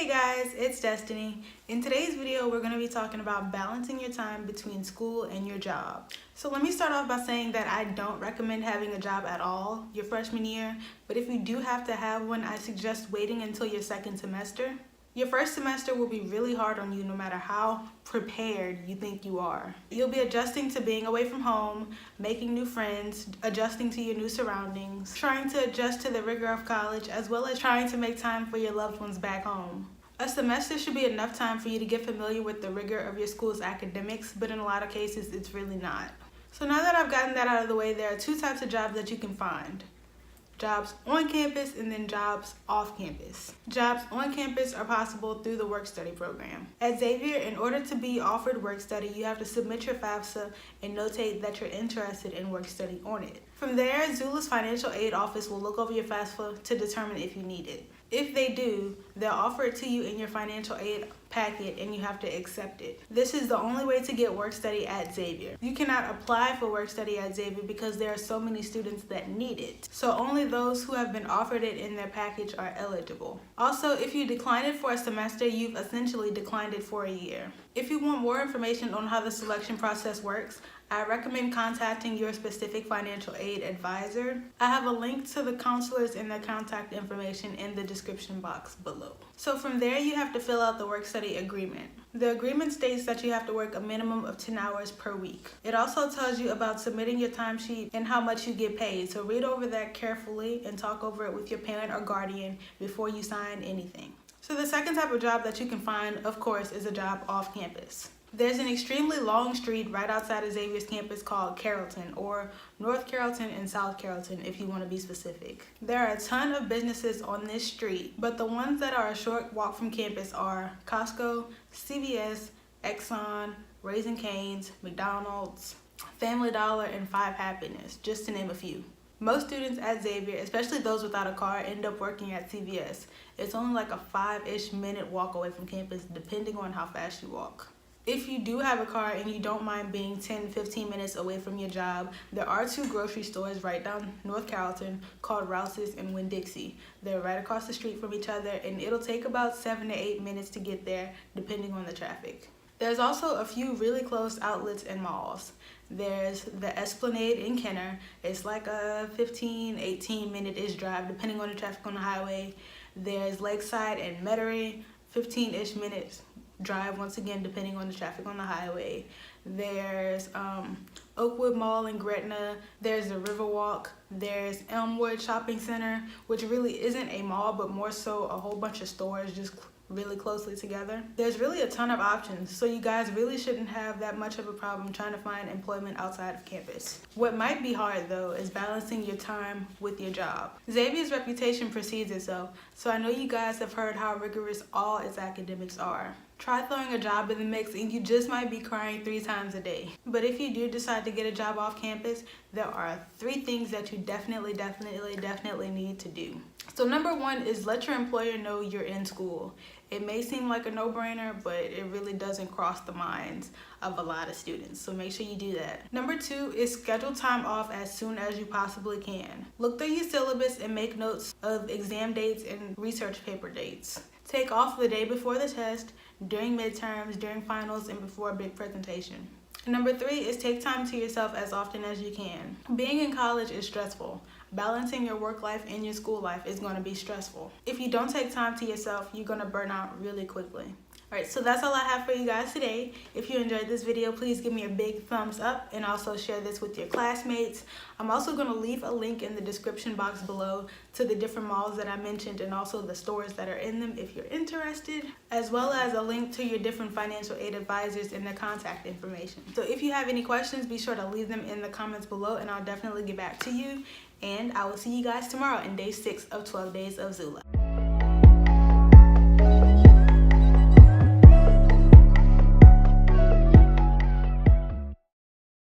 Hey guys, it's Destiny. In today's video, we're going to be talking about balancing your time between school and your job. So let me start off by saying that I don't recommend having a job at all your freshman year, but if you do have to have one, I suggest waiting until your second semester. Your first semester will be really hard on you no matter how prepared you think you are. You'll be adjusting to being away from home, making new friends, adjusting to your new surroundings, trying to adjust to the rigor of college, as well as trying to make time for your loved ones back home. A semester should be enough time for you to get familiar with the rigor of your school's academics, but in a lot of cases, it's really not. So now that I've gotten that out of the way, there are two types of jobs that you can find. Jobs on campus and then jobs off campus. Jobs on campus are possible through the work-study program. At Xavier, in order to be offered work-study, you have to submit your FAFSA and notate that you're interested in work-study on it. From there, Xula's financial aid office will look over your FAFSA to determine if you need it. If they do, they'll offer it to you in your financial aid packet and you have to accept it. This is the only way to get work study at Xavier. You cannot apply for work study at Xavier because there are so many students that need it. So only those who have been offered it in their package are eligible. Also, if you decline it for a semester, you've essentially declined it for a year. If you want more information on how the selection process works, I recommend contacting your specific financial aid advisor. I have a link to the counselors and their contact information in the description box below. So from there, you have to fill out the work study agreement. The agreement states that you have to work a minimum of 10 hours per week. It also tells you about submitting your timesheet and how much you get paid. So read over that carefully and talk over it with your parent or guardian before you sign anything. So the second type of job that you can find, of course, is a job off campus. There's an extremely long street right outside of Xavier's campus called Carrollton, or North Carrollton and South Carrollton if you want to be specific. There are a ton of businesses on this street, but the ones that are a short walk from campus are Costco, CVS, Exxon, Raising Cane's, McDonald's, Family Dollar, and Five Happiness, just to name a few. Most students at Xavier, especially those without a car, end up working at CVS. It's only like a 5-ish minute walk away from campus, depending on how fast you walk. If you do have a car and you don't mind being 10-15 minutes away from your job, there are two grocery stores right down North Carrollton called Rouse's and Winn-Dixie. They're right across the street from each other, and it'll take about 7 to 8 minutes to get there, depending on the traffic. There's also a few really close outlets and malls. There's the Esplanade in Kenner. It's like a 15-18 minute-ish drive, depending on the traffic on the highway. There's Lakeside and Metairie, 15-ish minutes drive, once again depending on the traffic on the highway. There's Oakwood Mall in Gretna. There's the Riverwalk. There's Elmwood Shopping Center, which really isn't a mall but more so a whole bunch of stores just really closely together. There's really a ton of options, so you guys really shouldn't have that much of a problem trying to find employment outside of campus. What might be hard though is balancing your time with your job. Xavier's reputation precedes itself, so I know you guys have heard how rigorous all its academics are. Try throwing a job in the mix and you just might be crying 3 times a day. But if you do decide to get a job off campus, there are 3 things that you definitely need to do. So number 1 is let your employer know you're in school. It may seem like a no-brainer, but it really doesn't cross the minds of a lot of students, so make sure you do that. Number 2 is schedule time off as soon as you possibly can. Look through your syllabus and make notes of exam dates and research paper dates. Take off the day before the test, during midterms, during finals, and before a big presentation. Number 3 is take time to yourself as often as you can. Being in college is stressful. Balancing your work life and your school life is going to be stressful. If you don't take time to yourself, you're going to burn out really quickly. Alright, so that's all I have for you guys today. If you enjoyed this video, please give me a big thumbs up and also share this with your classmates. I'm also going to leave a link in the description box below to the different malls that I mentioned and also the stores that are in them if you're interested, as well as a link to your different financial aid advisors and their contact information. So if you have any questions, be sure to leave them in the comments below and I'll definitely get back to you. And I will see you guys tomorrow in day 6 of 12 Days of Xula.